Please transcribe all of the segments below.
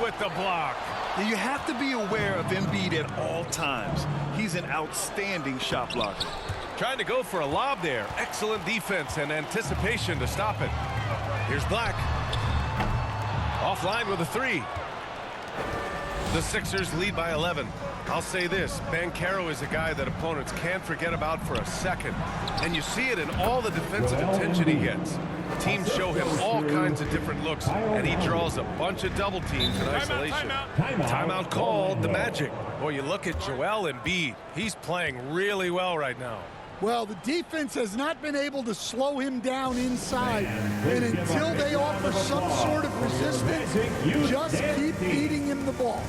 with the block. You have to be aware of Embiid at all times. He's an outstanding shot blocker. Trying to go for a lob there. Excellent defense and anticipation to stop it. Here's Black. Offline with a three. The Sixers lead by 11. I'll say this, Banchero is a guy that opponents can't forget about for a second. And you see it in all the defensive attention he gets. Teams show him all kinds of different looks, and he draws a bunch of double teams in isolation. Timeout called, the Magic. Boy, you look at Joel Embiid. He's playing really well right now. Well, the defense has not been able to slow him down inside. And until they offer some sort of resistance, just keep feeding him the ball.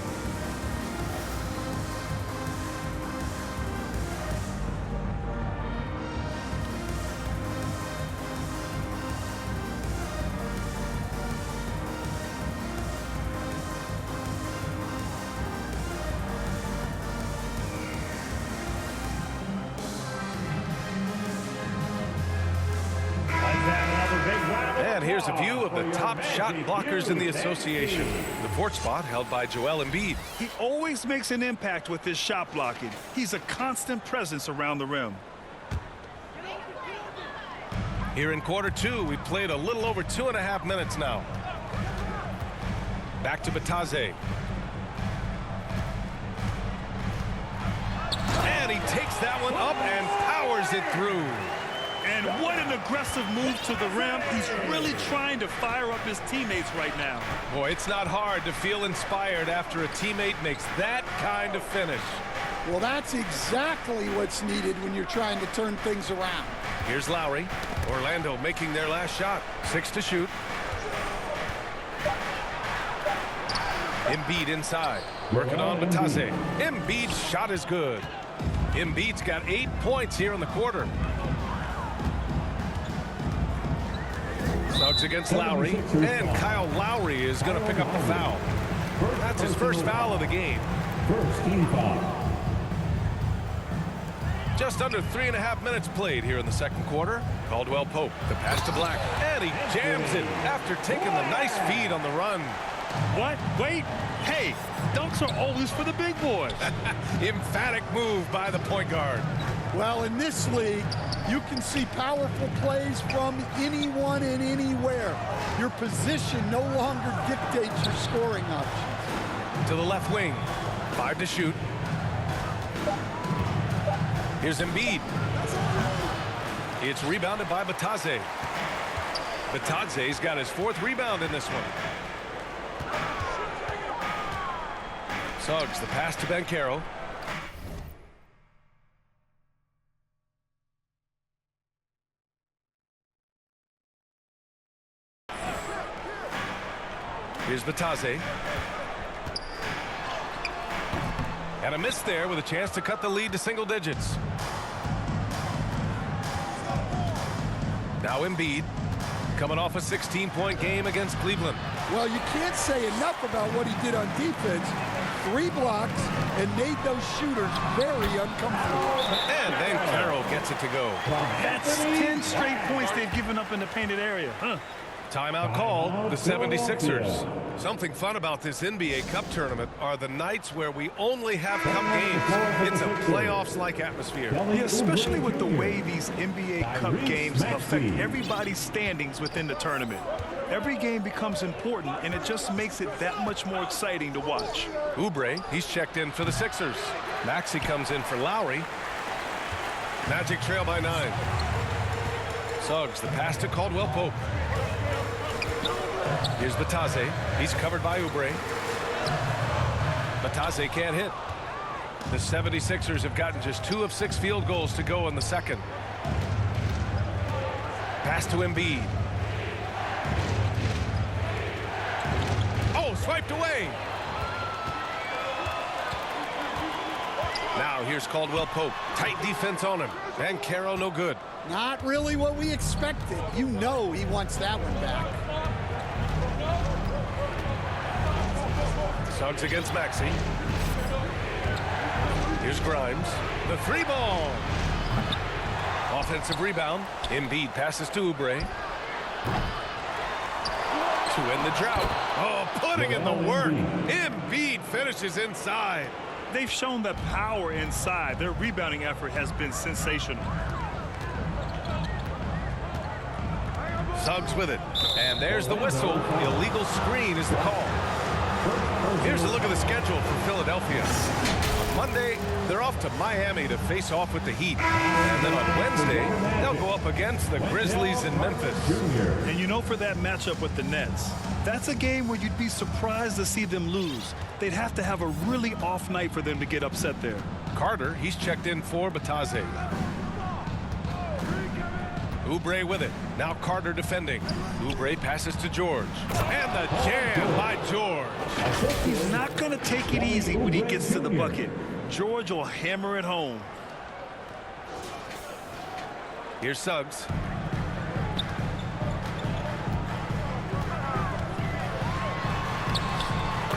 And here's a view of the top shot blockers in the association. The fourth spot held by Joel Embiid. He always makes an impact with his shot blocking. He's a constant presence around the rim. Here in quarter two, we've played a little over 2.5 minutes now. Back to Bitadze. And he takes that one up and powers it through. And what an aggressive move to the rim. He's really trying to fire up his teammates right now. Boy, it's not hard to feel inspired after a teammate makes that kind of finish. Well, that's exactly what's needed when you're trying to turn things around. Here's Lowry. Orlando making their last shot. 6 to shoot. Embiid inside. Working on Bitadze. Embiid's shot is good. Embiid's got 8 points here in the quarter. Suggs against Lowry, and Kyle Lowry is going to pick up the foul. That's his first foul of the game. First team foul. Just under 3.5 minutes played here in the second quarter. Caldwell Pope, the pass to Black, and he jams it after taking the nice feed on the run. What? Wait. Hey, dunks are always for the big boys. Emphatic move by the point guard. Well, in this league, you can see powerful plays from anyone and anywhere. Your position no longer dictates your scoring options. To the left wing. 5 to shoot. Here's Embiid. It's rebounded by Bitadze. Bitadze's got his 4th rebound in this one. Suggs, the pass to Banchero. Here's Bitadze. And a miss there with a chance to cut the lead to single digits. Now Embiid, coming off a 16-point game against Cleveland. Well, you can't say enough about what he did on defense. 3 blocks and made those shooters very uncomfortable. And then Carroll gets it to go. That's 10 straight points they've given up in the painted area. Timeout called, the 76ers. Something fun about this NBA Cup tournament are the nights where we only have Cup games. It's a playoffs-like atmosphere. Yeah, especially with the way these NBA Cup games affect everybody's standings within the tournament. Every game becomes important, and it just makes it that much more exciting to watch. Oubre, he's checked in for the Sixers. Maxey comes in for Lowry. Magic trail by 9. Suggs, the pass to Caldwell Pope. Here's Bitadze. He's covered by Oubre. Bitadze can't hit. The 76ers have gotten just 2 of 6 field goals to go in the second. Pass to Embiid. Oh, swiped away. Now here's Caldwell Pope. Tight defense on him. Banchero no good. Not really what we expected. You know he wants that one back. Suggs against Maxey. Here's Grimes. The 3-ball. Offensive rebound. Embiid passes to Oubre. to end the drought. Oh, putting in the work. Embiid finishes inside. They've shown that power inside. Their rebounding effort has been sensational. Suggs with it. And there's the whistle. The illegal screen is the call. Here's a look at the schedule for Philadelphia. On Monday, they're off to Miami to face off with the Heat. And then on Wednesday, they'll go up against the Grizzlies in Memphis. And you know, for that matchup with the Nets, that's a game where you'd be surprised to see them lose. They'd have to have a really off night for them to get upset there. Carter, he's checked in for Bataze. Oubre with it. Now Carter defending. Oubre passes to George. And the jam by George. He's not going to take it easy when he gets to the bucket. George will hammer it home. Here's Suggs.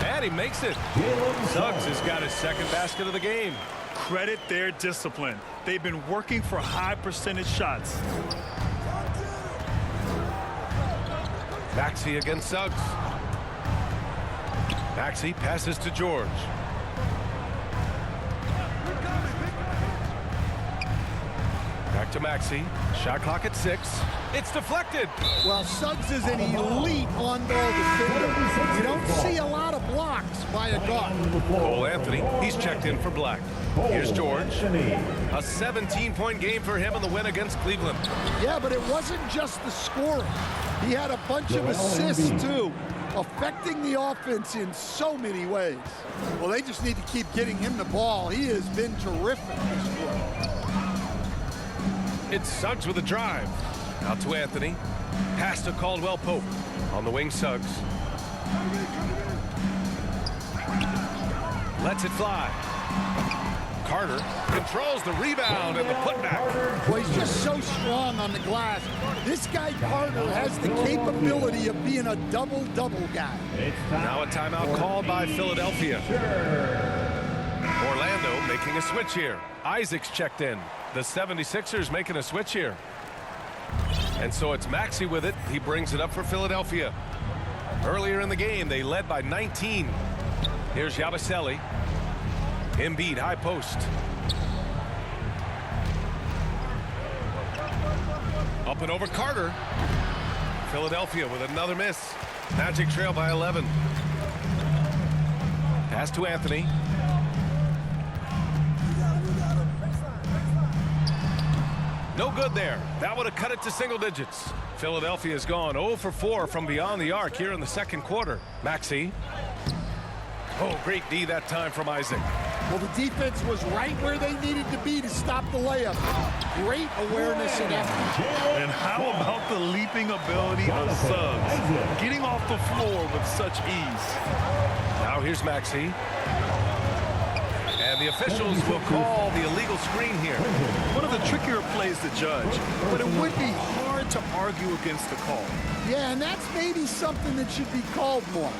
And he makes it. Suggs has got his second basket of the game. Credit their discipline. They've been working for high percentage shots. Maxey against Suggs. Maxey passes to George. Back to Maxey. Shot clock at 6. It's deflected. Well, Suggs is an elite on-ball defender. You don't see a lot of blocks by a guard. Cole Anthony, he's checked in for Black. Here's George. A 17-point game for him in the win against Cleveland. Yeah, but it wasn't just the scoring. He had a bunch of assists, too, affecting the offense in so many ways. Well, they just need to keep getting him the ball. He has been terrific this quarter. It's Suggs with a drive. Out to Anthony. Pass to Caldwell Pope. On the wing, Suggs. Lets it fly. Carter controls the rebound and the putback. Well, he's just so strong on the glass. This guy, Carter, has the capability of being a double-double guy. Now a timeout called by Philadelphia. Orlando making a switch here. Isaac's checked in. The 76ers making a switch here. And so it's Maxey with it. He brings it up for Philadelphia. Earlier in the game, they led by 19. Here's Yabusele. Embiid, high post. Up and over Carter. Philadelphia with another miss. Magic trail by 11. Pass to Anthony. No good there. That would have cut it to single digits. Philadelphia has gone 0 for 4 from beyond the arc here in the second quarter. Maxey. Oh, great D that time from Isaac. Well, the defense was right where they needed to be to stop the layup. Great awareness and effort. And how about the leaping ability of Suggs? Getting off the floor with such ease. Now here's Maxey. And the officials will call the illegal screen here. One of the trickier plays to judge, but it would be hard to argue against the call. Yeah, and that's maybe something that should be called more.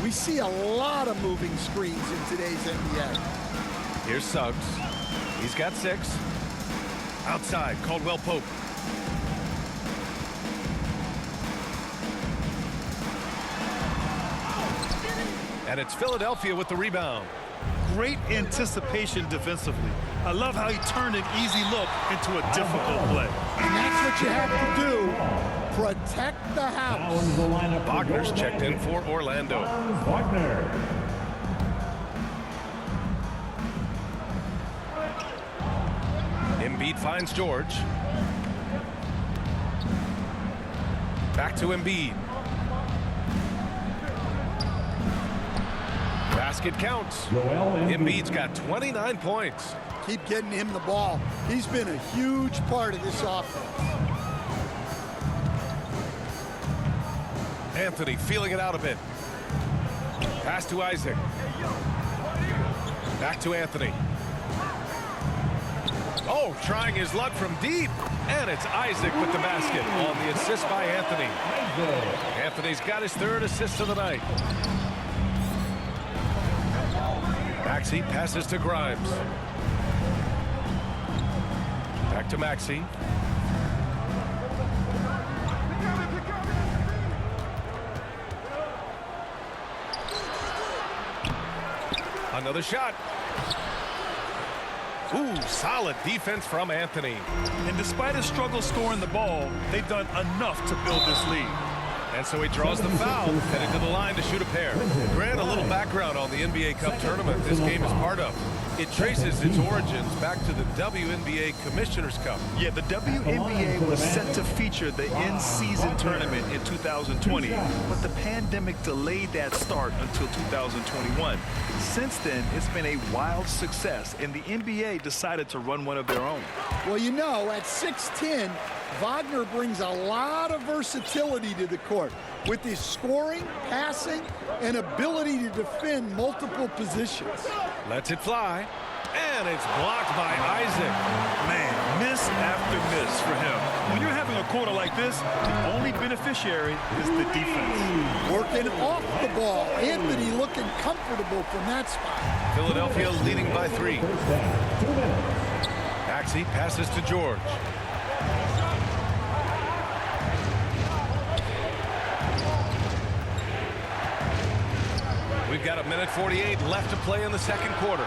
We see a lot of moving screens in today's NBA. Here's Suggs. He's got 6. Outside, Caldwell Pope. And it's Philadelphia with the rebound. Great anticipation defensively. I love how he turned an easy look into a difficult play. And that's what you have to do. Protect the house. Wagner's checked in for Orlando. Wagner. Embiid finds George. Back to Embiid. Basket counts. Embiid's got 29 points. Keep getting him the ball. He's been a huge part of this offense. Anthony feeling it out a bit. Pass to Isaac. Back to Anthony. Oh, trying his luck from deep. And it's Isaac with the basket on the assist by Anthony. Anthony's got his 3rd assist of the night. Maxey passes to Grimes. Back to Maxey. Another shot. Ooh, solid defense from Anthony. And despite his struggle scoring the ball, they've done enough to build this lead. And so he draws the foul, headed to the line to shoot a pair. Grant, a little background on the NBA Cup tournament this game is part of. It traces its origins back to the WNBA Commissioner's Cup. Yeah, the WNBA was set to feature the in-season tournament in 2020, but the pandemic delayed that start until 2021. Since then, it's been a wild success, and the NBA decided to run one of their own. Well, you know, at 6'10", Wagner brings a lot of versatility to the court with his scoring, passing, and ability to defend multiple positions. Lets it fly, and it's blocked by Isaac. Man, miss after miss for him. When you're having a quarter like this, the only beneficiary is the defense. Working off the ball. Anthony looking comfortable from that spot. Philadelphia leading by 3. First down, 2 minutes. Maxey passes to George. We've got 1:48 left to play in the second quarter.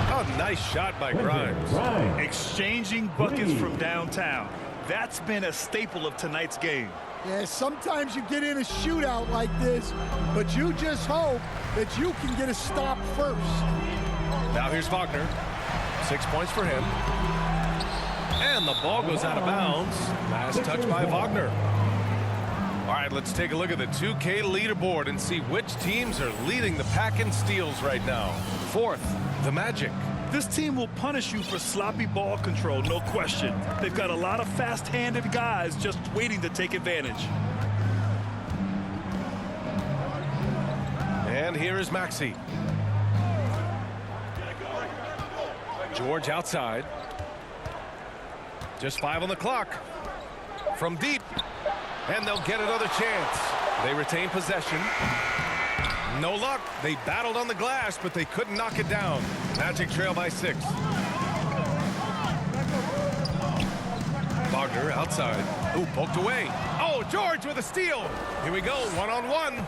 Oh, nice shot by Grimes. Exchanging buckets from downtown. That's been a staple of tonight's game. Yeah, sometimes you get in a shootout like this, but you just hope that you can get a stop first. Now here's Wagner. 6 points for him. And the ball goes out of bounds. Last touch by Wagner. All right, let's take a look at the 2K leaderboard and see which teams are leading the pack in steals right now. 4th, the Magic. This team will punish you for sloppy ball control, no question. They've got a lot of fast-handed guys just waiting to take advantage. And here is Maxey. George outside. Just 5 on the clock. From deep. And they'll get another chance. They retain possession. No luck. They battled on the glass, but they couldn't knock it down. Magic trail by 6. Wagner outside. Ooh, poked away. Oh, George with a steal. Here we go, one-on-one.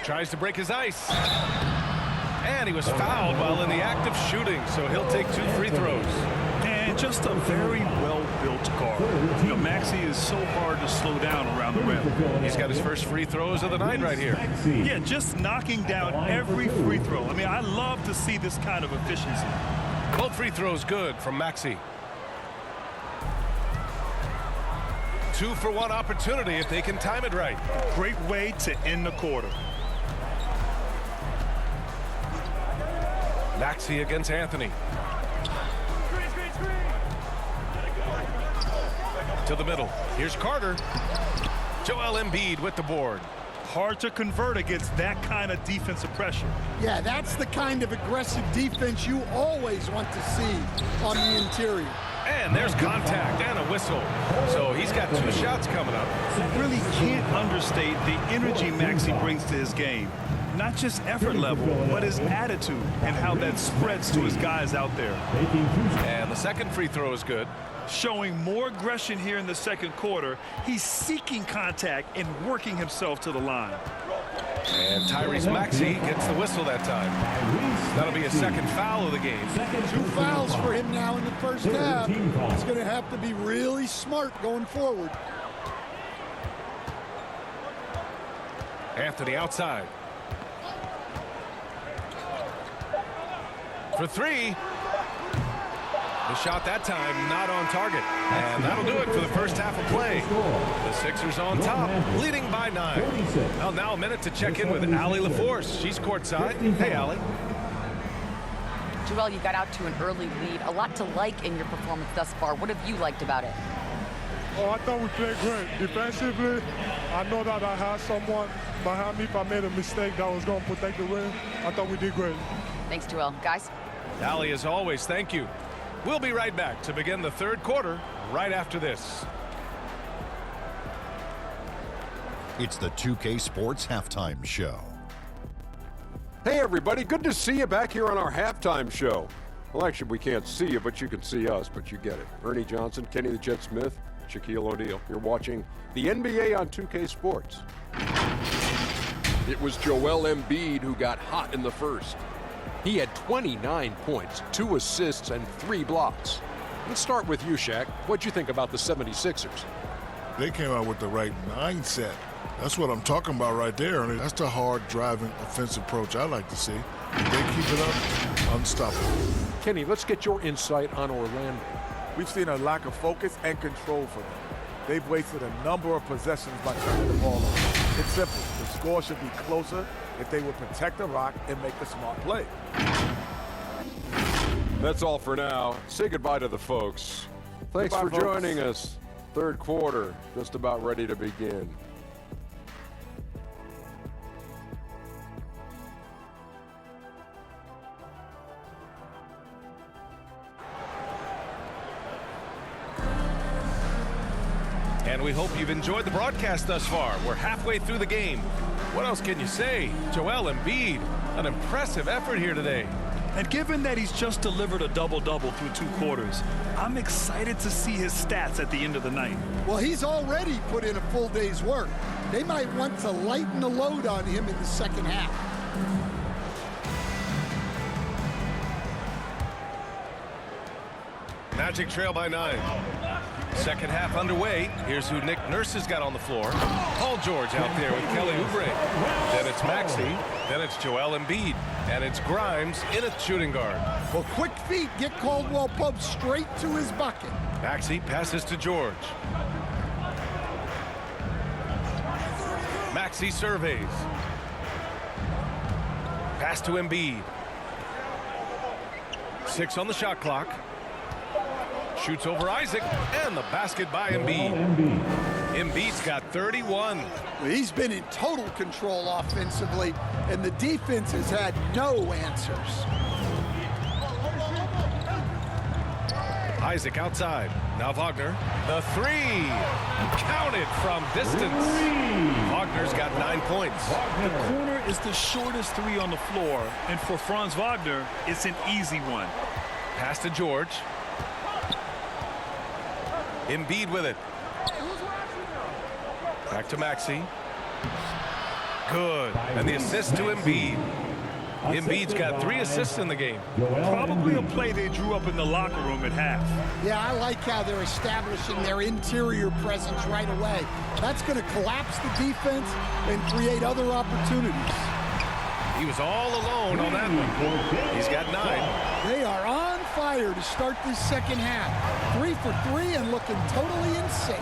Tries to break his ice. And he was fouled while in the act of shooting, so he'll take 2 free throws. And just a very well-built guard. You know, Maxey is so hard to slow down around the rim. He's got his first free throws of the night right here. Yeah, just knocking down every free throw. I mean, I love to see this kind of efficiency. Both free throws good from Maxey. 2-for-1 opportunity if they can time it right. Great way to end the quarter. Maxey against Anthony. To the middle. Here's Carter. Joel Embiid with the board. Hard to convert against that kind of defensive pressure. Yeah, that's the kind of aggressive defense you always want to see on the interior. And there's contact and a whistle. So he's got 2 shots coming up. You really can't understate the energy Maxey brings to his game. Not just effort level, but his attitude and how that spreads to his guys out there. And the second free throw is good. Showing more aggression here in the second quarter. He's seeking contact and working himself to the line. And Tyrese Maxey gets the whistle that time. That'll be a second foul of the game. 2 fouls for him now in the first half. He's going to have to be really smart going forward. Anthony outside. For 3. The shot that time not on target. And that'll do it for the first half of play. The Sixers on top, leading by 9. Well, now a minute to check in with Allie LaForce. She's courtside. Hey, Allie. Joel, you got out to an early lead. A lot to like in your performance thus far. What have you liked about it? Oh, I thought we played great. Defensively, I know that I had someone behind me. If I made a mistake that was going to protect the rim, I thought we did great. Thanks, Joel. Guys? Allie, as always, thank you. We'll be right back to begin the third quarter right after this. It's the 2K Sports Halftime Show. Hey everybody, good to see you back here on our halftime show. Well, actually, we can't see you, but you can see us, but you get it. Ernie Johnson, Kenny the Jet Smith, Shaquille O'Neal. You're watching the NBA on 2K Sports. It was Joel Embiid who got hot in the first. He had 29 points, 2 assists, and 3 blocks. Let's start with you, Shaq. What'd you think about the 76ers? They came out with the right mindset. That's what I'm talking about right there. And that's the hard driving offensive approach I like to see. If they keep it up, unstoppable. Kenny, let's get your insight on Orlando. We've seen a lack of focus and control from them. They've wasted a number of possessions by turning the ball over. It's simple. The score should be closer if they would protect the rock and make a smart play. That's all for now. Say goodbye to the folks. Thanks Goodbye, for folks. joining us. Third quarter, just about ready to begin. And we hope you've enjoyed the broadcast thus far. We're halfway through the game. What else can you say? Joel Embiid, an impressive effort here today. And given that he's just delivered a double-double through 2 quarters, I'm excited to see his stats at the end of the night. Well, he's already put in a full day's work. They might want to lighten the load on him in the second half. Magic trail by 9. Second half underway. Here's who Nick Nurse has got on the floor. Paul George out there with Kelly Oubre. Then it's Maxey. Then it's Joel Embiid. And it's Grimes in at shooting guard. Well, quick feet get Caldwell Pope straight to his bucket. Maxey passes to George. Maxey surveys. Pass to Embiid. 6 on the shot clock. Shoots over Isaac, and the basket by Embiid. Embiid's got 31. Well, he's been in total control offensively, and the defense has had no answers. Isaac outside. Now Wagner. The 3. Counted from distance. Wagner's got 9 points. The corner is the shortest 3 on the floor, and for Franz Wagner, it's an easy one. Pass to George. Embiid with it. Back to Maxey. Good. And the assist to Embiid. Embiid's got 3 assists in the game. Probably a play they drew up in the locker room at half. Yeah, I like how they're establishing their interior presence right away. That's going to collapse the defense and create other opportunities. He was all alone on that one. He's got 9. They are on fire to start this second half. 3 for 3 and looking totally in sync.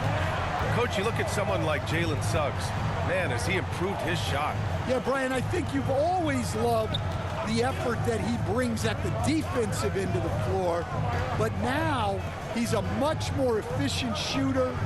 Coach, you look at someone like Jalen Suggs. Man, has he improved his shot. Yeah, Brian, I think you've always loved the effort that he brings at the defensive end of the floor. But now he's a much more efficient shooter,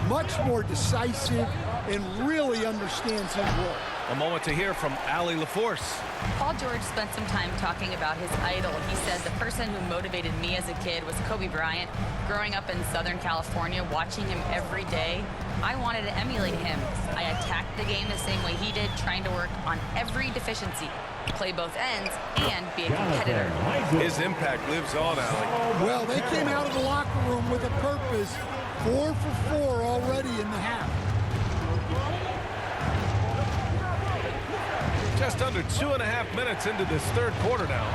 much more decisive, and really understands his role. A moment to hear from Allie LaForce. Paul George spent some time talking about his idol. He said, the person who motivated me as a kid was Kobe Bryant. Growing up in Southern California, watching him every day, I wanted to emulate him. I attacked the game the same way he did, trying to work on every deficiency, play both ends, and be a competitor. His impact lives on, Allie. Well, they came out of the locker room with a purpose. 4 for 4 already in the half. Just under 2.5 minutes into this third quarter now.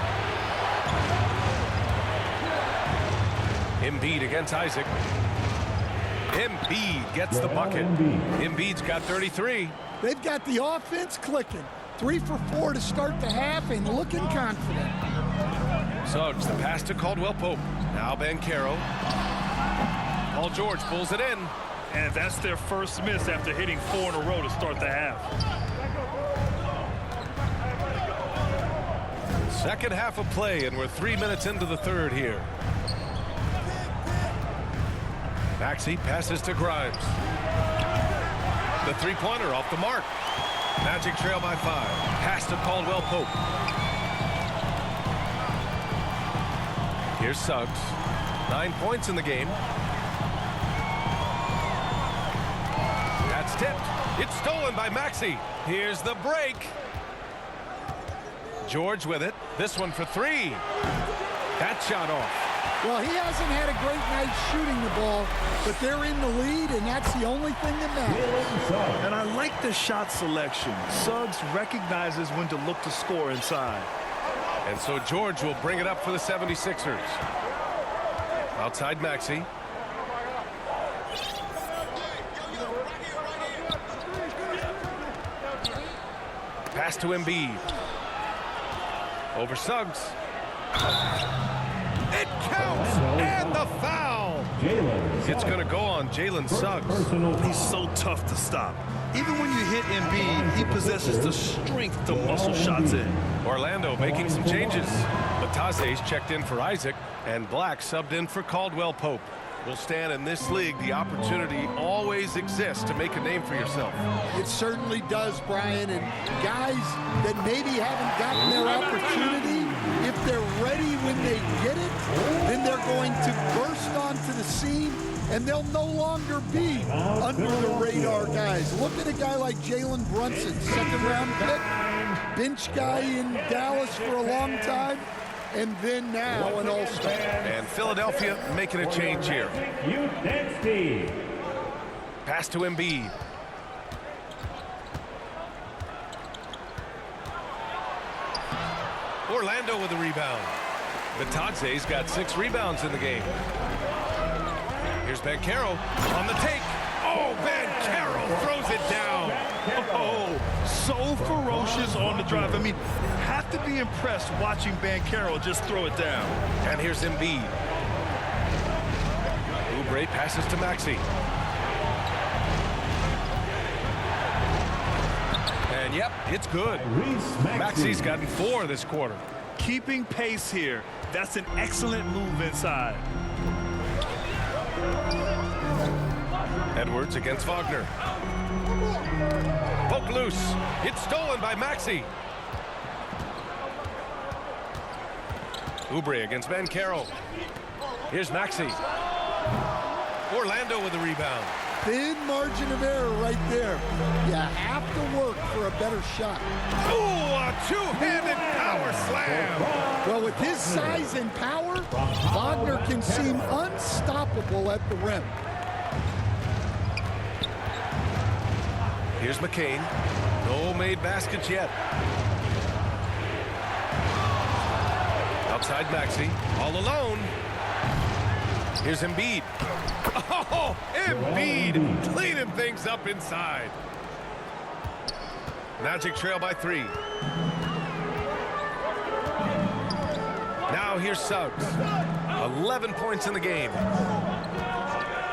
Embiid against Isaac. Embiid gets the bucket. Embiid's got 33. They've got the offense clicking. 3 for 4 to start the half and looking confident. Suggs, the pass to Caldwell Pope. Now Banchero. Paul George pulls it in. And that's their first miss after hitting 4 in a row to start the half. Second half of play, and we're 3 minutes into the third here. Maxey passes to Grimes. The three-pointer off the mark. Magic trail by 5. Pass to Caldwell Pope. Here's Suggs. 9 points in the game. That's tipped. It's stolen by Maxey. Here's the break. George with it. This one for 3. That shot off. Well, he hasn't had a great night shooting the ball, but they're in the lead, and that's the only thing that matters. And I like the shot selection. Suggs recognizes when to look to score inside. And so George will bring it up for the 76ers. Outside Maxey. Pass to Embiid. Over Suggs. It counts, and the foul. It's going to go on Jalen Suggs. He's so tough to stop. Even when you hit Embiid, he possesses the strength to muscle shots in. Orlando making some changes. Batase's checked in for Isaac, and Black subbed in for Caldwell Pope. Will stand in this league, the opportunity always exists to make a name for yourself. It certainly does, Brian. And guys that maybe haven't gotten their opportunity, if they're ready when they get it, then they're going to burst onto the scene, and they'll no longer be under the radar guys. Look at a guy like Jalen Brunson, second-round pick, bench guy in Dallas for a long time, and then now an all-star. And Philadelphia making a change here. Pass to Embiid. Orlando with a rebound. Batase's got 6 rebounds in the game. Here's Banchero on the take. Oh, Banchero throws it down. Oh, so ferocious on the drive. I mean, have to be impressed watching Banchero just throw it down. And here's Embiid. Oubre passes to Maxey. And yep, it's good. Maxey's gotten 4 this quarter. Keeping pace here. That's an excellent move inside. Edwards against Wagner. Poke loose. It's stolen by Maxey. Oubre against Banchero. Here's Maxey. Orlando with the rebound. Thin margin of error right there. You have to work for a better shot. Ooh, a two-handed power slam. Well, with his size and power, Wagner can seem unstoppable at the rim. Here's McCain. No made baskets yet. Outside Maxey, all alone. Here's Embiid. Oh, Embiid cleaning things up inside. Magic trail by 3. Now here's Suggs. 11 points in the game.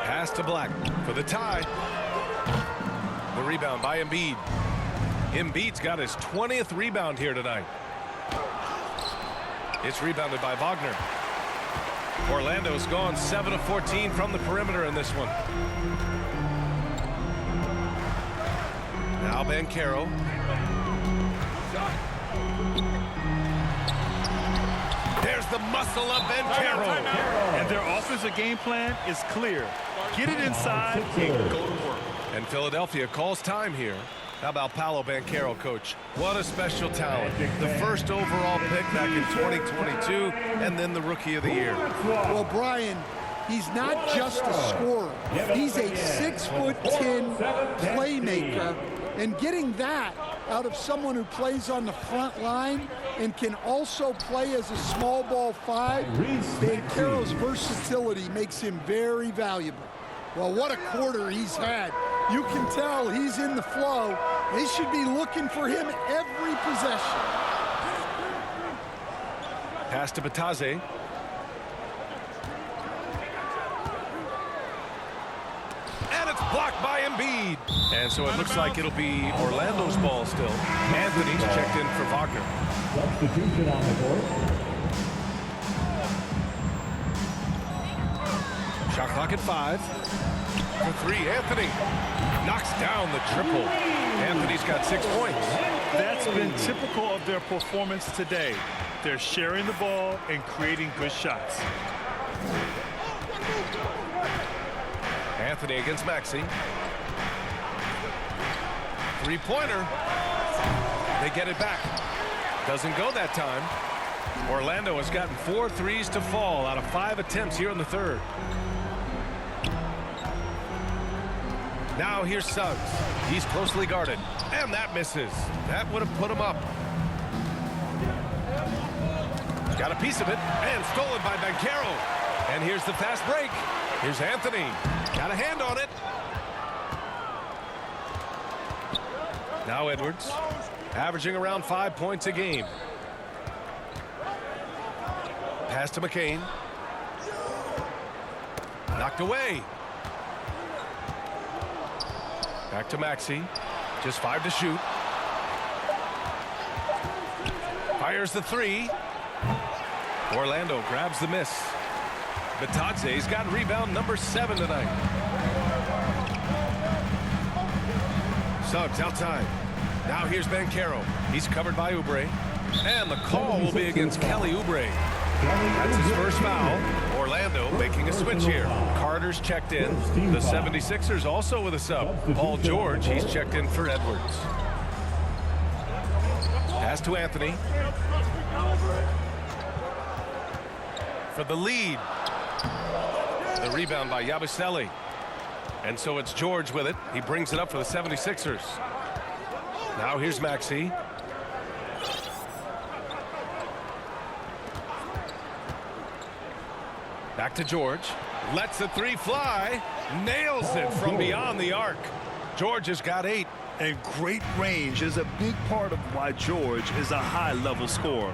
Pass to Black for the tie. The rebound by Embiid. Embiid's got his 20th rebound here tonight. It's rebounded by Wagner. Orlando's gone 7 of 14 from the perimeter in this one. Now Banchero. There's the muscle of Banchero. And their offensive game plan is clear. Get it inside and go to work. And Philadelphia calls time here. How about Paolo Banchero, coach? What a special talent. The first overall pick back in 2022, and then the Rookie of the Year. Well, Brian, he's not just a scorer. He's a 6'10" playmaker. And getting that out of someone who plays on the front line and can also play as a small ball 5, Banchero's versatility makes him very valuable. Well, what a quarter he's had. You can tell he's in the flow. They should be looking for him every possession. Pass to Batase. And it's blocked by Embiid. And so it looks like it'll be Orlando's ball still. Anthony's checked in for Wagner. Substitution on the court. Shot clock at 5. For 3, Anthony knocks down the triple. Anthony's got 6 points. That's been typical of their performance today. They're sharing the ball and creating good shots. Anthony against Maxey. 3-pointer. They get it back. Doesn't go that time. Orlando has gotten 4 threes to fall out of 5 attempts here in the third. Now here's Suggs. He's closely guarded. And that misses. That would have put him up. Got a piece of it, and stolen by Banchero. And here's the fast break. Here's Anthony. Got a hand on it. Now Edwards, averaging around 5 points a game. Pass to McCain. Knocked away. Back to Maxey. Just 5 to shoot. Fires the 3. Orlando grabs the miss. Bitadze's got rebound number 7 tonight. Suggs outside. Now here's Banchero. He's covered by Oubre. And the call will be against Kelly Oubre. That's his first foul. Orlando making a switch here. Carter's checked in. The 76ers also with a sub. Paul George, he's checked in for Edwards. Pass to Anthony. For the lead. The rebound by Yabusele. And so it's George with it. He brings it up for the 76ers. Now here's Maxey. Back to George. Lets the 3 fly. Nails it from beyond the arc. George has got 8. And great range is a big part of why George is a high-level scorer.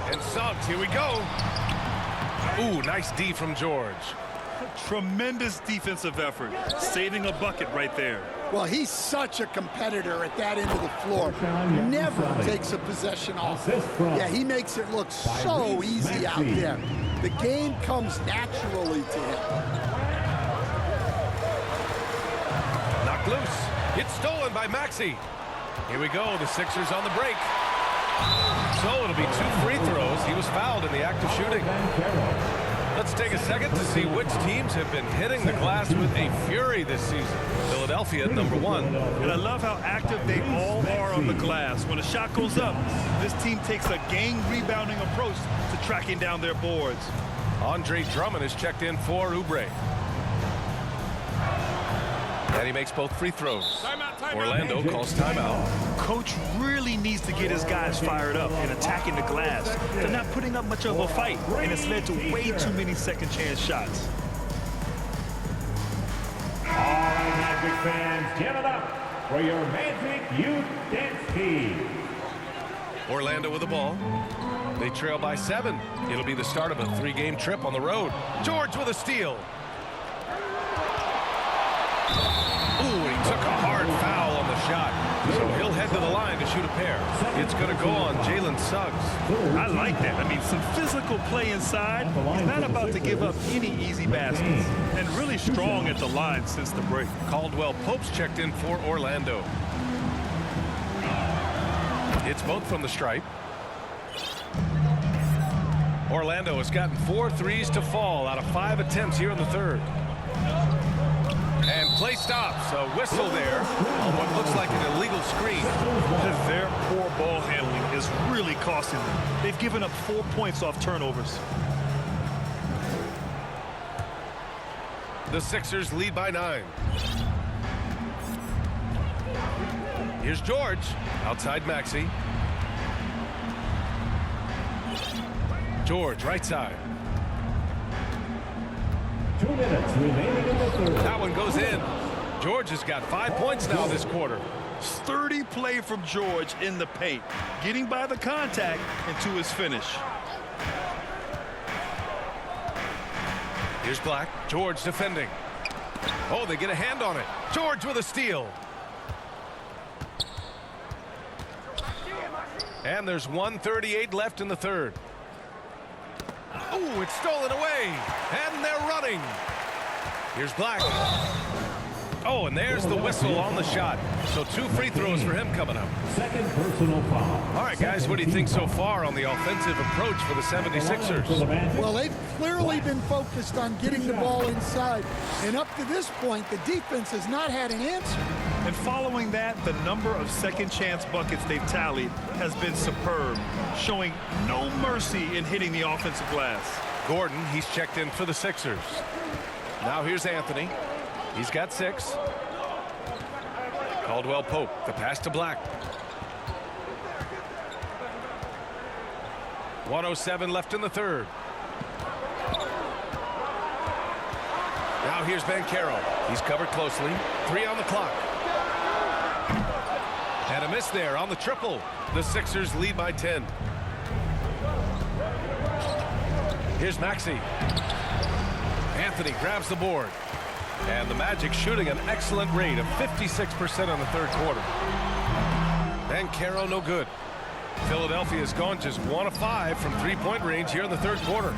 And Suggs, here we go. Ooh, nice D from George. Tremendous defensive effort, saving a bucket right there. Well, he's such a competitor at that end of the floor. Never takes a possession off. Yeah, he makes it look so easy out there. The game comes naturally to him. Knocked loose. It's stolen by Maxey. Here we go. The Sixers on the break. So it'll be 2 free throws. He was fouled in the act of shooting. Let's take a second to see which teams have been hitting the glass with a fury this season. Philadelphia, number 1. And I love how active they all are on the glass. When a shot goes up, this team takes a game rebounding approach to tracking down their boards. Andre Drummond is checked in for Oubre. And he makes both free throws. Orlando calls timeout. Coach really needs to get his guys fired up and attacking the glass. They're not putting up much of a fight, and it's led to way too many second chance shots. All right, Magic fans, give it up for your Magic Youth Dance Team. Orlando with the ball. They trail by 7. It'll be the start of a 3-game trip on the road. George with a steal. Ooh, he took a hard foul on the shot. So he'll head to the line to shoot a pair. It's going to go on Jalen Suggs. I like that. I mean, some physical play inside. He's not about to give up any easy baskets. And really strong at the line since the break. Caldwell Pope's checked in for Orlando. It's both from the stripe. Orlando has gotten 4 threes to fall out of 5 attempts here in the third. And play stops. A whistle there on what looks like an illegal screen. Their poor ball handling is really costing them. They've given up 4 points off turnovers. The Sixers lead by 9. Here's George. Outside Maxey. George, right side. 2 minutes remaining in the third. That one goes in. George has got 5 points now this quarter. Sturdy play from George in the paint, getting by the contact and to his finish. Here's Black. George defending. Oh, they get a hand on it. George with a steal. And there's 1:38 left in the third. Oh, it's stolen away. And they're running. Here's Black. Oh, and there's the whistle on the shot. So 2 free throws for him coming up. Second personal foul. All right, guys, what do you think so far on the offensive approach for the 76ers? Well, they've clearly been focused on getting the ball inside. And up to this point, the defense has not had an answer. And following that, the number of second chance buckets they've tallied has been superb, showing no mercy in hitting the offensive glass. Gordon, he's checked in for the Sixers. Now here's Anthony. He's got 6. Caldwell Pope, the pass to Black. 1:07 left in the third. Now here's Banchero. He's covered closely. 3 on the clock. And a miss there on the triple. The Sixers lead by 10. Here's Maxey. Anthony grabs the board. And the Magic shooting an excellent rate of 56% on the third quarter. Banchero no good. Philadelphia's gone just 1 of 5 from three-point range here in the third quarter.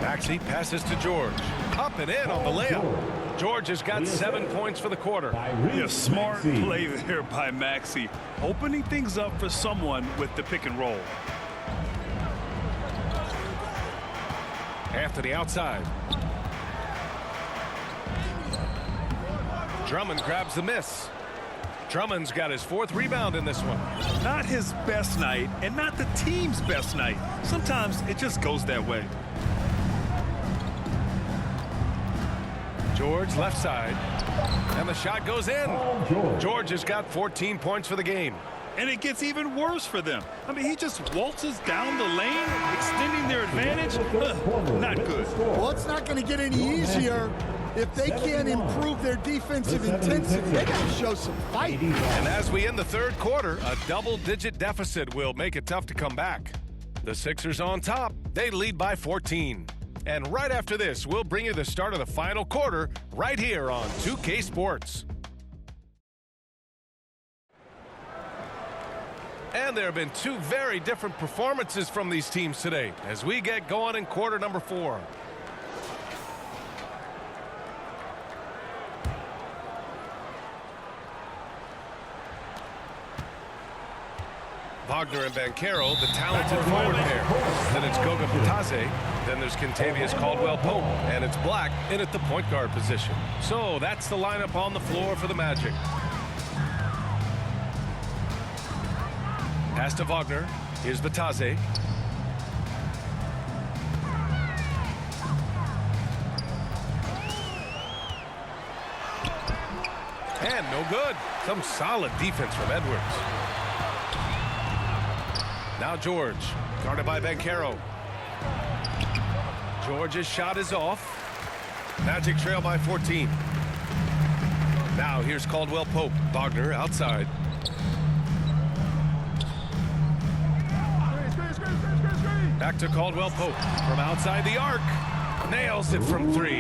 Maxey passes to George. Up and in on the layup. George has got 7 points for the quarter. Yeah, smart play there by Maxey. Opening things up for someone with the pick and roll. Anthony outside. Drummond grabs the miss. Drummond's got his 4th rebound in this one. Not his best night and not the team's best night. Sometimes it just goes that way. George left side. And the shot goes in. George has got 14 points for the game. And it gets even worse for them. I mean, he just waltzes down the lane, extending their advantage. Not good. Well, it's not going to get any easier if they can't improve their defensive intensity. They got to show some fight. And as we end the third quarter, a double-digit deficit will make it tough to come back. The Sixers on top. They lead by 14. And right after this, we'll bring you the start of the final quarter right here on 2K Sports. And there have been 2 very different performances from these teams today as we get going in quarter number 4. Wagner and Banchero, the talented forward pair. Then it's Goga Bitadze. Then there's Kentavious Caldwell-Pope. And it's Black in at the point guard position. So that's the lineup on the floor for the Magic. Pass to Wagner. Here's Bitadze. And no good. Some solid defense from Edwards. Now George, guarded by Banchero. George's shot is off. Magic trail by 14. Now here's Caldwell-Pope. Wagner outside. Back to Caldwell-Pope from outside the arc. Nails it from 3.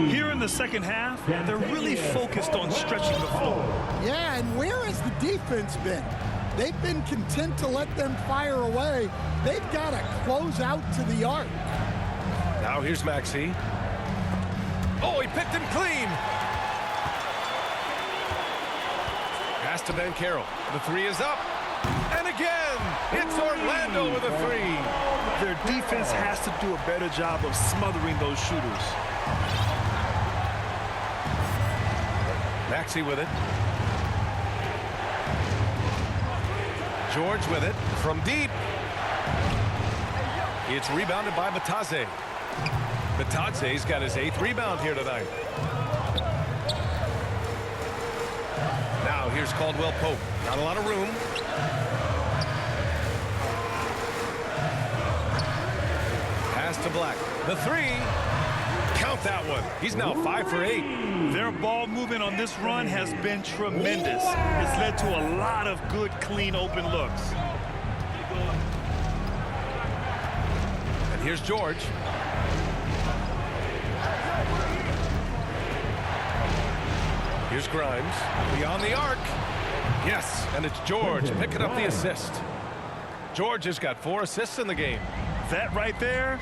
Here in the second half, they're really focused on stretching the floor. Yeah, and where has the defense been? They've been content to let them fire away. They've got to close out to the arc. Now here's Maxey. Oh, he picked him clean. Pass to Banchero. The 3 is up. And again, it's Orlando with a 3. Their defense has to do a better job of smothering those shooters. Maxey with it. George with it from deep. It's rebounded by Bitadze. Bitadze's got his 8th rebound here tonight. Now here's Caldwell-Pope. Not a lot of room. Pass to Black. The 3. Count that one. He's now 5 for 8. Their ball movement on this run has been tremendous. It's led to a lot of good, clean, open looks. And here's George. Here's Grimes. Beyond the arc. Yes, and it's George picking up the assist. George has got 4 assists in the game. That right there,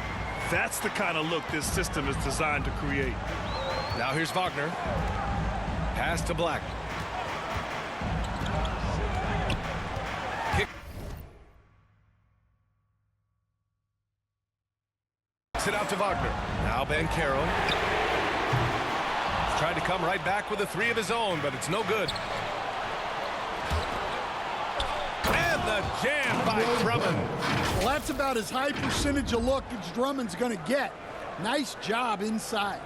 that's the kind of look this system is designed to create. Now here's Wagner. Pass to Black. Kicks it out to Wagner. Now Banchero. Tried to come right back with a 3 of his own, but it's no good. And the jam by Drummond. Well, that's about as high percentage of look as Drummond's going to get. Nice job inside.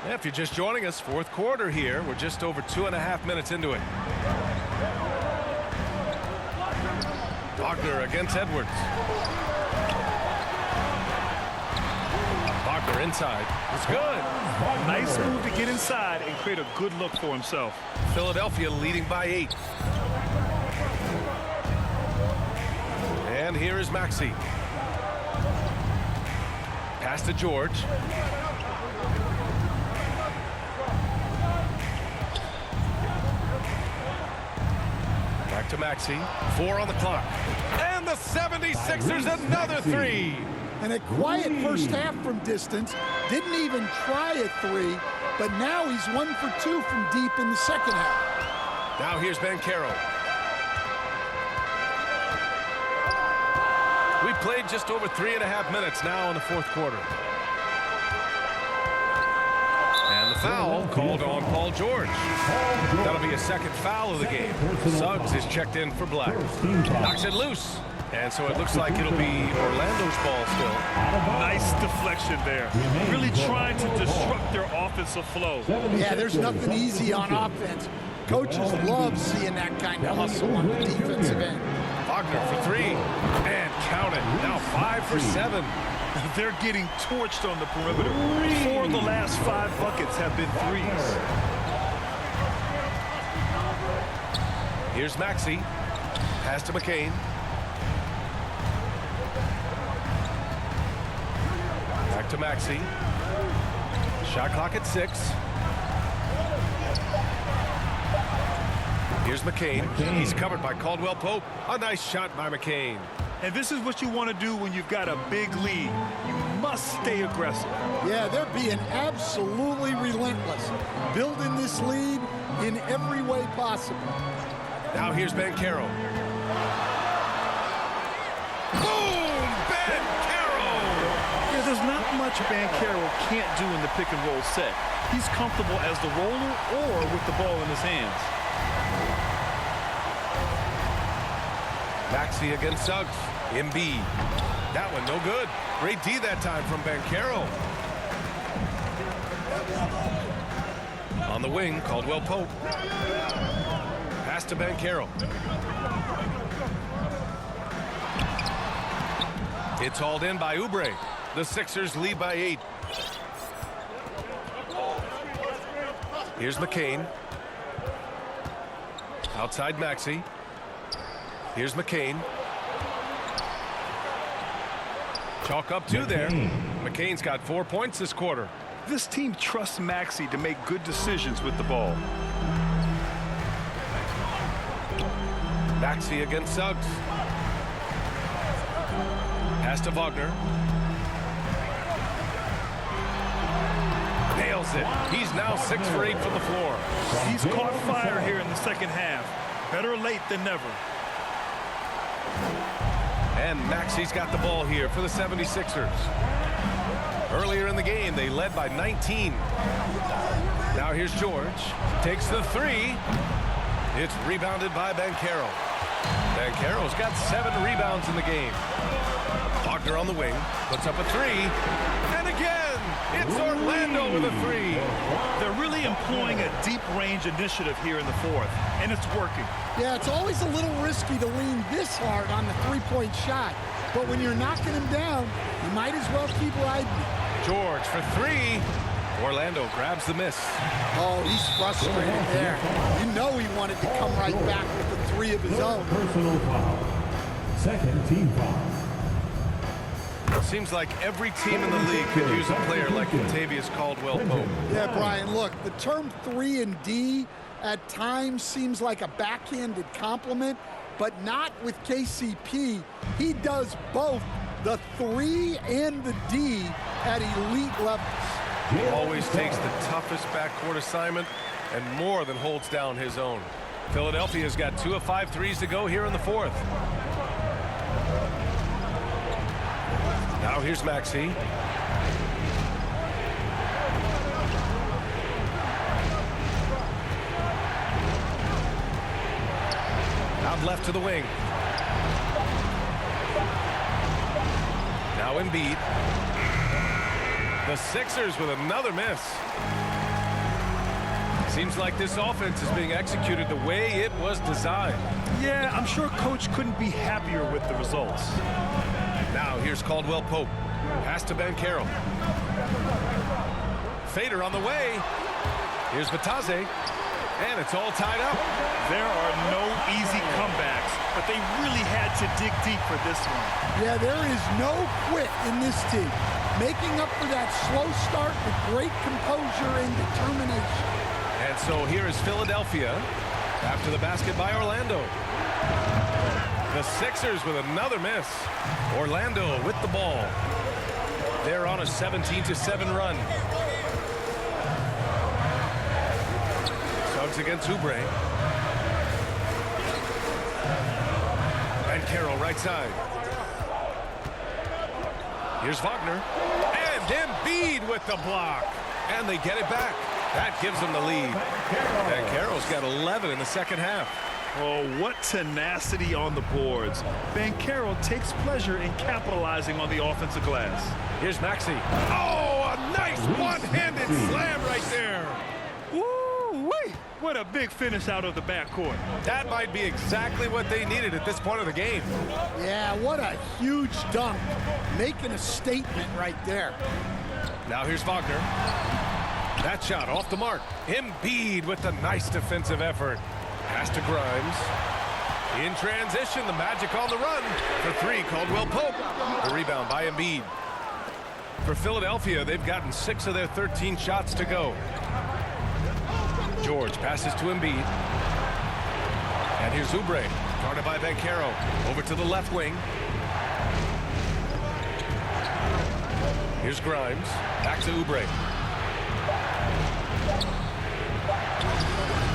If you're just joining us, fourth quarter here. We're just over 2.5 minutes into it. Wagner against Edwards. Wagner inside. It's good. Nice move to get inside and create a good look for himself. Philadelphia leading by 8. And here is Maxey. Pass to George. Back to Maxey. 4 on the clock. And the 76ers another 3. And a quiet first half from distance. Didn't even try a 3, but now he's 1 for 2 from deep in the second half. Now here's Banchero. We played just over 3.5 minutes now in the fourth quarter. And the foul called on Paul George. That'll be a second foul of the game. Suggs is checked in for Black. Knocks it loose. And so it looks like it'll be Orlando's ball still. Nice deflection there. Really trying to disrupt their offensive flow. Yeah, there's nothing easy on offense. Coaches love seeing that kind of hustle on the defensive end. Wagner for 3. And count it. Now 5 for 7. They're getting torched on the perimeter. 4 of the last 5 buckets have been threes. Here's Maxey. Pass to McCain. Back to Maxey. Shot clock at 6. Here's McCain. He's covered by Caldwell Pope. A nice shot by McCain. And this is what you want to do when you've got a big lead. You must stay aggressive. Yeah, they're being absolutely relentless. Building this lead in every way possible. Now here's Banchero. Boom! Banchero! Yeah, there's not much Banchero can't do in the pick and roll set. He's comfortable as the roller or with the ball in his hands. Maxey against Suggs. Embiid. That one no good. Great D that time from Banchero. On the wing, Caldwell Pope. Pass to Banchero. It's hauled in by Oubre. The Sixers lead by 8. Here's McCain. Outside Maxey. Here's McCain. Chalk up 2 there. McCain's got 4 points this quarter. This team trusts Maxey to make good decisions with the ball. Maxey against Suggs. Pass to Wagner. Nails it. He's now 6 for 8 from the floor. He's caught fire here in the second half. Better late than never. And Maxey's got the ball here for the 76ers. Earlier in the game, they led by 19. Now here's George. Takes the 3. It's rebounded by Banchero. Banchero's got 7 rebounds in the game. Wagner on the wing. Puts up a 3. And again, it's Orlando with a 3. They're really employing a deep range initiative here in the fourth, and it's working. Yeah, it's always a little risky to lean this hard on the three-point shot. But when you're knocking him down, you might as well keep riding it. George for 3. Orlando grabs the miss. Oh, he's frustrated there. You know he wanted to come right back with the 3 of his own. Personal foul. Second team foul. It seems like every team in the league could use a player like Kentavious Caldwell-Pope. Yeah, Brian, look, the term 3 and D at times seems like a backhanded compliment, but not with KCP. He does both the 3 and the D at elite levels. He always takes the toughest backcourt assignment and more than holds down his own. Philadelphia's got 2 of 5 threes to go here in the fourth. Now here's Maxey. Out left to the wing. Now Embiid. The Sixers with another miss. Seems like this offense is being executed the way it was designed. Yeah, I'm sure Coach couldn't be happier with the results. Now here's Caldwell Pope. Pass to Banchero. Fader on the way. Here's Vitazze. And it's all tied up. There are no easy comebacks, but they really had to dig deep for this one. Yeah, there is no quit in this team. Making up for that slow start with great composure and determination. And so here is Philadelphia after the basket by Orlando. The Sixers with another miss. Orlando with the ball. They're on a 17-7 run. Suggs against Oubre. Banchero right side. Here's Wagner. And Embiid with the block. And they get it back. That gives them the lead. Banchero's got 11 in the second half. Oh, what tenacity on the boards. Banchero takes pleasure in capitalizing on the offensive glass. Here's Maxey. Oh, a nice one-handed slam right there. Woo-wee! What a big finish out of the backcourt. That might be exactly what they needed at this point of the game. Yeah, what a huge dunk. Making a statement right there. Now here's Wagner. That shot off the mark. Embiid with the nice defensive effort. Pass to Grimes. In transition, the Magic on the run. For three, Caldwell Pope. The rebound by Embiid. For Philadelphia, they've gotten 6 of their 13 shots to go. George passes to Embiid. And here's Oubre, guarded by Banchero. Over to the left wing. Here's Grimes. Back to Oubre.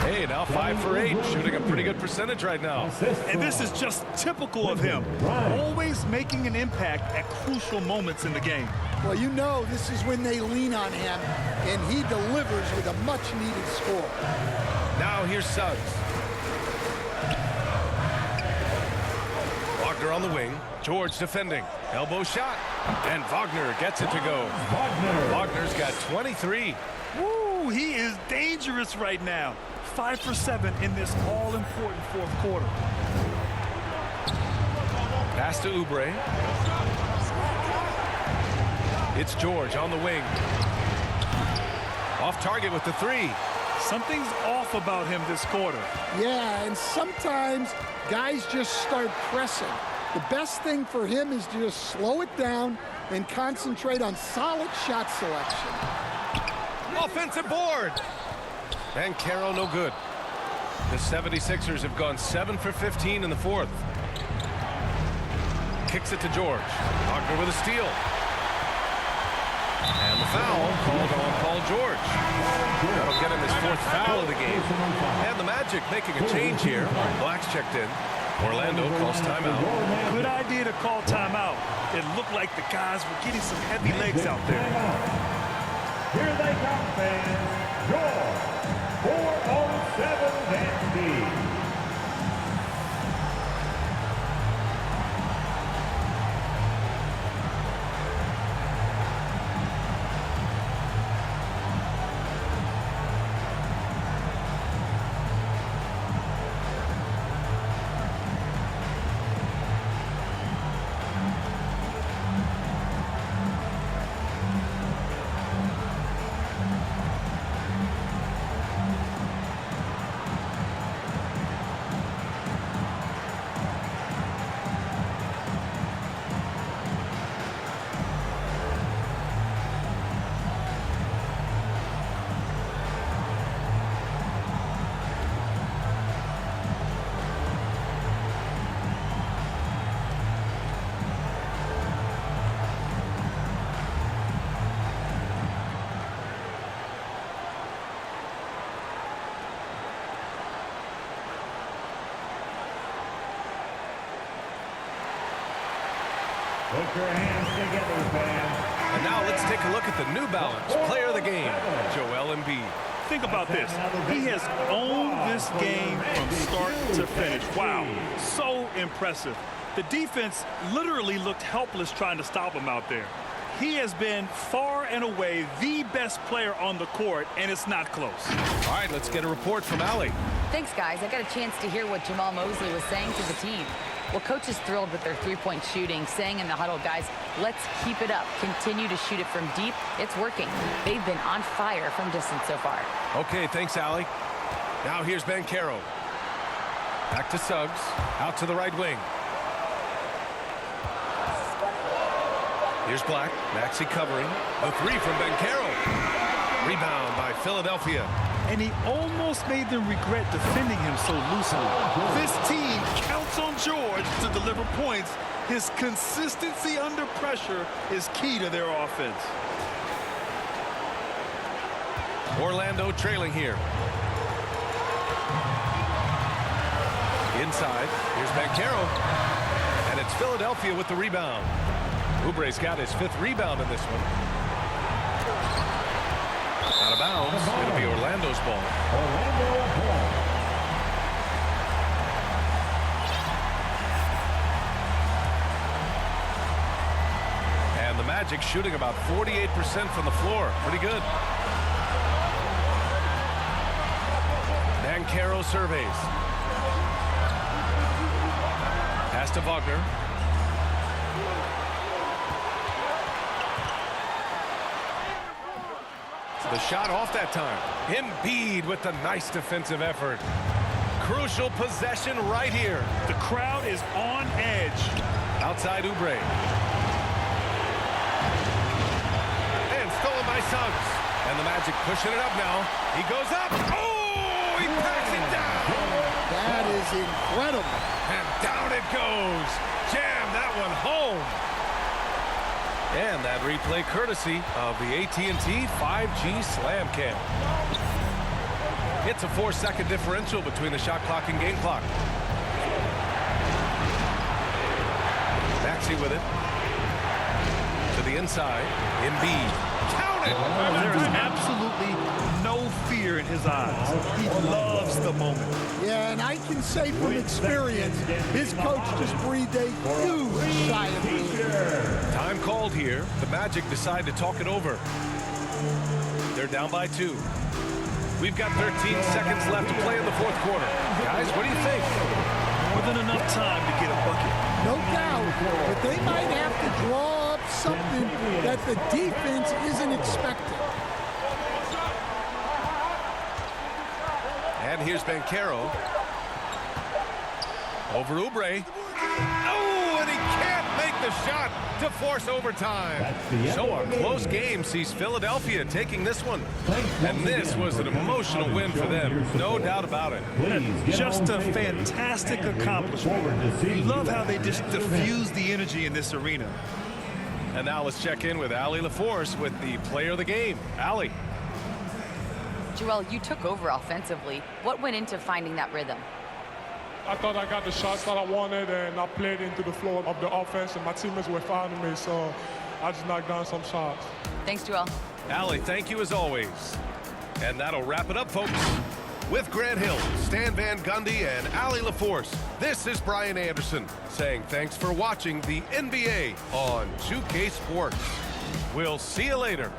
Hey, now 5 for 8, shooting a pretty good percentage right now. And this is just typical of him. Always making an impact at crucial moments in the game. Well, you know this is when they lean on him, and he delivers with a much-needed score. Now here's Suggs. Wagner on the wing. George defending. Elbow shot. And Wagner gets it to go. Wagner's got 23. Woo, he is dangerous right now. 5 for 7 in this all-important fourth quarter. Pass to Oubre. It's George on the wing. Off target with the 3. Something's off about him this quarter. Yeah, and sometimes guys just start pressing. The best thing for him is to just slow it down and concentrate on solid shot selection. Offensive board. Banchero no good. The 76ers have gone 7 for 15 in the fourth. Kicks it to George. Wagner with a steal. And the foul called on Paul George. That'll get him his 4th foul of the game. And the Magic making a change here. Black's checked in. Orlando calls timeout. Good idea to call timeout. It looked like the guys were getting some heavy legs out there. Here they come, fans. George, 407 and put your hands together, fans. And now let's take a look at the New Balance player of the game, Joel Embiid. Think about this. He has owned this game from start to finish. Wow, so impressive. The defense literally looked helpless trying to stop him out there. He has been far and away the best player on the court, and it's not close. All right, let's get a report from Allie. Thanks, guys. I got a chance to hear what Jamal Mosley was saying to the team. Well, coach is thrilled with their three-point shooting, saying in the huddle, guys, let's keep it up. Continue to shoot it from deep. It's working. They've been on fire from distance so far. Okay, thanks, Allie. Now here's Banchero. Back to Suggs. Out to the right wing. Here's Black. Maxey covering. The three from Banchero. Rebound by Philadelphia. And he almost made them regret defending him so loosely. This team counts on George to deliver points. His consistency under pressure is key to their offense. Orlando trailing here. Inside. Here's Banchero. And it's Philadelphia with the rebound. Oubre's got his 5th rebound in this one. Out of bounds. It'll be Orlando's ball. And the Magic shooting about 48% from the floor. Pretty good. Banchero surveys. Pass to Wagner. The shot off that time. Embiid with the nice defensive effort. Crucial possession right here. The crowd is on edge. Outside Oubre. And stolen by Suggs. And the Magic pushing it up now. He goes up. Oh, he packs it down. That is incredible. And down it goes. Jam that one home. And that replay courtesy of the AT&T 5G Slam Cam. It's a 4-second differential between the shot clock and game clock. Maxey with it. To the inside. Embiid. Count it! There is absolutely no fear in his eyes. He loves the moment. Yeah, and I can say from experience, his coach just breathed a huge sigh of relief. Time called here. The Magic decide to talk it over. They're down by 2. We've got 13 seconds left to play in the 4th quarter. Guys, what do you think? More than enough time to get a bucket. No doubt, but they might have to draw up something that the defense isn't expecting. And here's Banchero. Over Oubre. Oh, and he can't make the shot to force overtime. So a close game sees Philadelphia taking this one. And this was an emotional win for them. No doubt about it. Just a fantastic accomplishment. You love how they just diffuse the energy in this arena. And now let's check in with Allie LaForce with the player of the game. Allie. Joel, you took over offensively. What went into finding that rhythm? I thought I got the shots that I wanted, and I played into the flow of the offense, and my teammates were fouling me, so I just knocked down some shots. Thanks, Joel. Allie, thank you as always. And that'll wrap it up, folks. With Grant Hill, Stan Van Gundy, and Allie LaForce, this is Brian Anderson saying thanks for watching the NBA on 2K Sports. We'll see you later.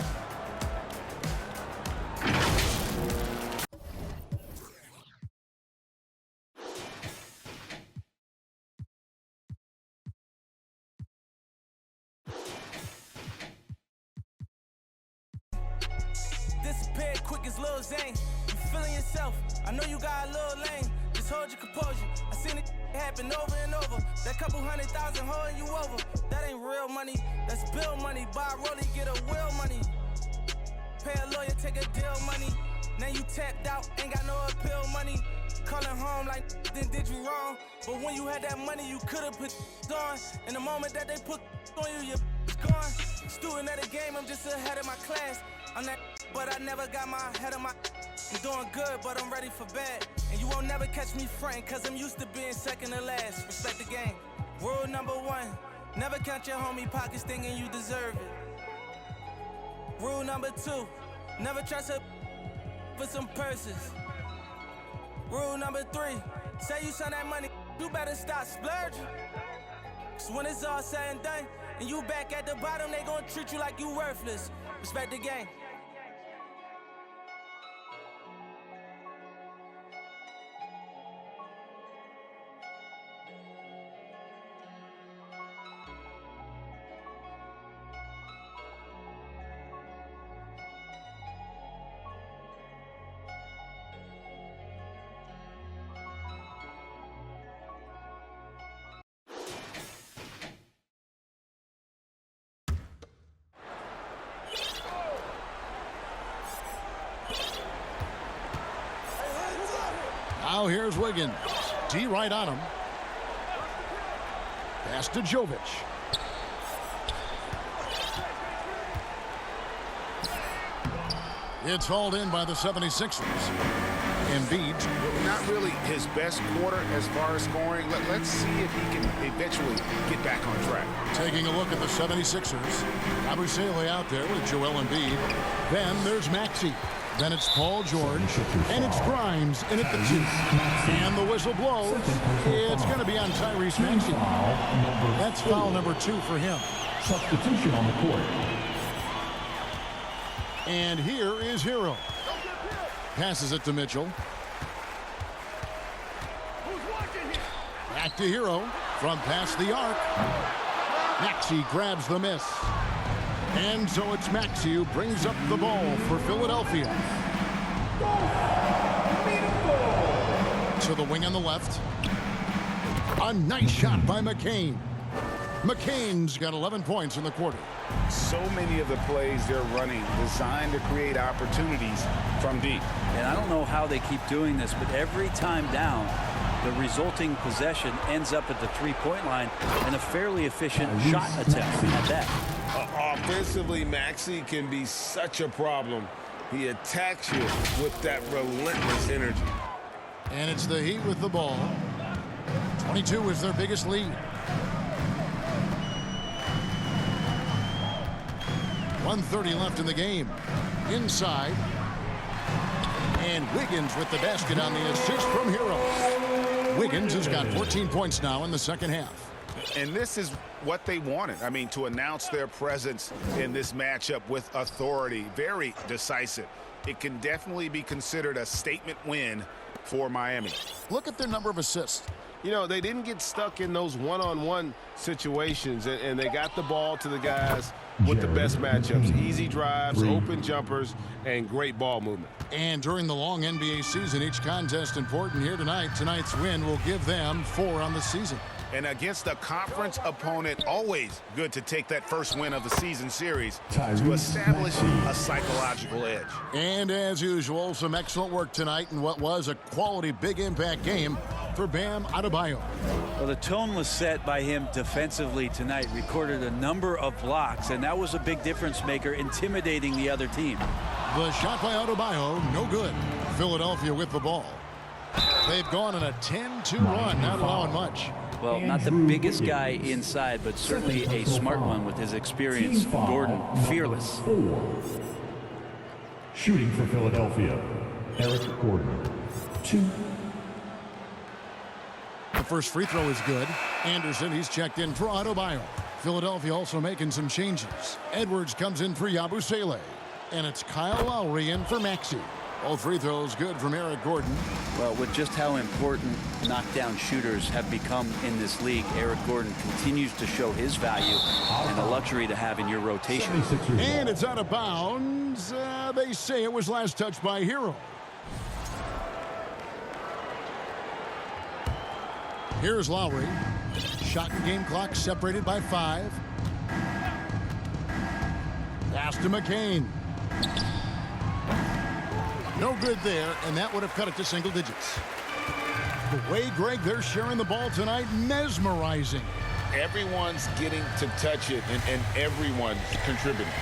Disappear quick as Lil Zane. You feeling yourself? I know you got a little lane. Just hold your composure. I seen it happen over and over. That couple 100,000 holding you over. That ain't real money. That's bill money. Buy a rollie, get a wheel money. Pay a lawyer, take a deal money. Now you tapped out, ain't got no appeal money. Calling home like then did you wrong? But when you had that money, you could've put on. In the moment that they put on you, you're gone. Student of the game, I'm just ahead of my class. I'm that, but I never got my head on my. I'm doing good, but I'm ready for bad. And you won't never catch me frontin', cause I'm used to being second to last. Respect the game. Rule number 1, never count your homie pockets thinking you deserve it. Rule number 2, never trust her for some purses. Rule number 3, say you send that money, you better stop splurging. So when it's all said and done, And you back at the bottom, they gon' treat you like you worthless. Respect the game. Now here's Wiggins. D right on him. Pass to Jovic. It's hauled in by the 76ers. Embiid. Not really his best quarter as far as scoring. Let's see if he can eventually get back on track. Taking a look at the 76ers. Yabusele out there with Joel Embiid. Then there's Maxey. Then it's Paul George. And it's Grimes in at the 2. And the whistle blows. It's going to be on Tyrese Maxey. That's foul number 2 for him. Substitution on the court. And here is Hero. Passes it to Mitchell. Back to Hero from past the arc. Maxey grabs the miss. And so it's Maxey who brings up the ball for Philadelphia. To the wing on the left. A nice shot by McCain. McCain's got 11 points in the quarter. So many of the plays they're running designed to create opportunities from deep. And I don't know how they keep doing this, but every time down, the resulting possession ends up at the three-point line and a fairly efficient shot attempt at that. Offensively, Maxey can be such a problem. He attacks you with that relentless energy. And it's the Heat with the ball. 22 is their biggest lead. 1:30 left in the game. Inside. And Wiggins with the basket on the assist from Hero. Wiggins has got 14 points now in the second half. And this is what they wanted. I mean, to announce their presence in this matchup with authority. Very decisive. It can definitely be considered a statement win for Miami. Look at their number of assists. You know, they didn't get stuck in those one-on-one situations, and they got the ball to the guys with the best matchups. Easy drives, open jumpers, and great ball movement. And during the long NBA season, each contest important here tonight. Tonight's win will give them 4 on the season. And against a conference opponent, always good to take that first win of the season series to establish a psychological edge. And as usual, some excellent work tonight in what was a quality big impact game for Bam Adebayo. Well, the tone was set by him defensively tonight. Recorded a number of blocks, and that was a big difference maker, intimidating the other team. The shot by Adebayo, no good. Philadelphia with the ball. They've gone on a 10-2 run, not allowing much. Well, not the biggest guy inside, but certainly a smart one with his experience. Gordon, fearless. 4. Shooting for Philadelphia, Eric Gordon. 2. The first free throw is good. Anderson, he's checked in for Adebayo. Philadelphia also making some changes. Edwards comes in for Yabusele. And it's Kyle Lowry in for Maxey. All free throws good from Eric Gordon. Well, with just how important knockdown shooters have become in this league, Eric Gordon continues to show his value and the luxury to have in your rotation. And it's out of bounds. They say it was last touched by Hero. Here's Lowry. Shot and game clock separated by 5. Pass to McCain. No good there, and that would have cut it to single digits. The way, Greg, they're sharing the ball tonight, mesmerizing. Everyone's getting to touch it, and everyone's contributing.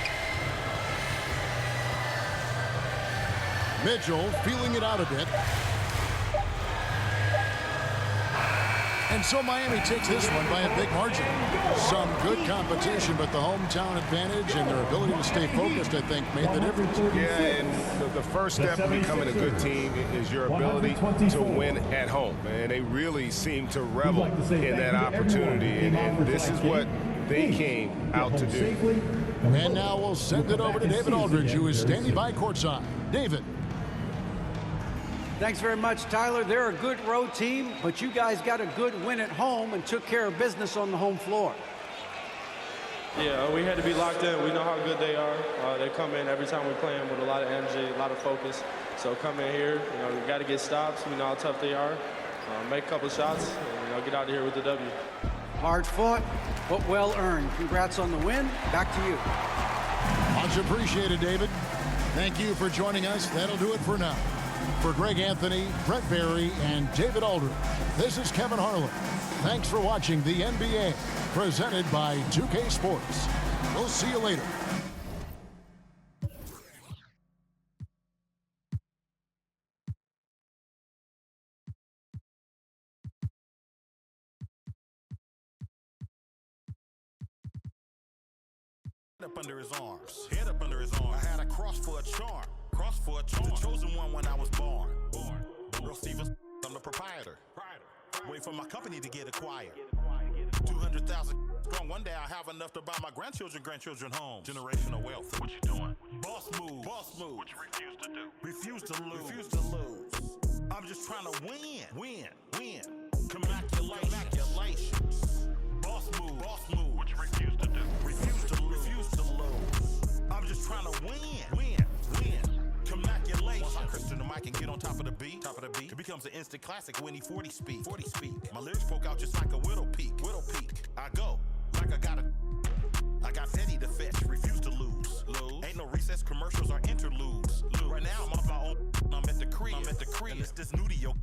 Mitchell feeling it out a bit. And so Miami takes this one by a big margin. Some good competition, but the hometown advantage and their ability to stay focused, I think, made the difference. Yeah, and the first step of becoming a good team is your ability to win at home. And they really seem to revel in that opportunity. And this is what they came out to do. And now we'll send it over to David Aldridge, who is standing by courtside. David. Thanks very much, Tyler. They're a good road team, but you guys got a good win at home and took care of business on the home floor. Yeah, we had to be locked in. We know how good they are. They come in every time we play them with a lot of energy, a lot of focus. So come in here, we got to get stops. We know how tough they are. Make a couple shots, and get out of here with the W. Hard fought, but well earned. Congrats on the win. Back to you. Much appreciated, David. Thank you for joining us. That'll do it for now. For Greg Anthony, Brett Barry, and David Aldridge, this is Kevin Harlan. Thanks for watching the NBA, presented by 2K Sports. We'll see you later. Up under his arms, head up under his arm. I had a cross for a charm, the chosen one when I was born. Earl Stevens, I'm the proprietor. Wait for my company to get acquired. 200,000 strong. One day I'll have enough to buy my grandchildren homes. Generational wealth. What you doing? Boss move. What you refuse to do? Refuse to lose. I'm just trying to win. Congratulations. Boss move. What you refuse to do? Refuse to lose. I'm just trying to win. Congratulations. Once I Christian the mic and get on top of the beat, it becomes an instant classic when he 40 speak. My lyrics poke out just like a widow peak. I go like I got Teddy to fetch, refuse to lose. Ain't no recess commercials or interludes. Right now I'm off my own. I'm at the crib. And it's this new to your.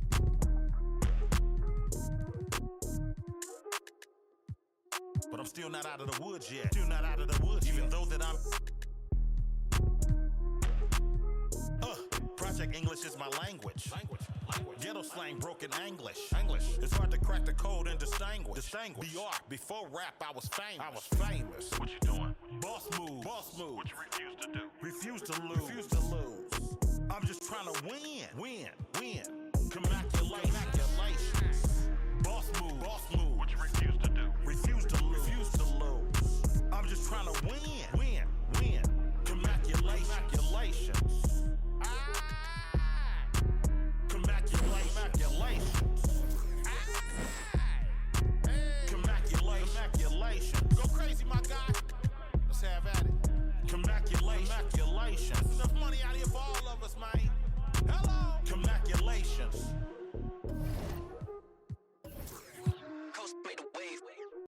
But I'm still not out of the woods yet. Even though that I'm. Project English is my language. Ghetto slang, broken English. It's hard to crack the code and distinguish. Before rap, I was famous. What you doing? Boss move. What you refuse to do? Refuse to lose. I'm just trying to win. Congratulations. Boss move. What you refuse to do? Refuse to lose. I'm just trying to win.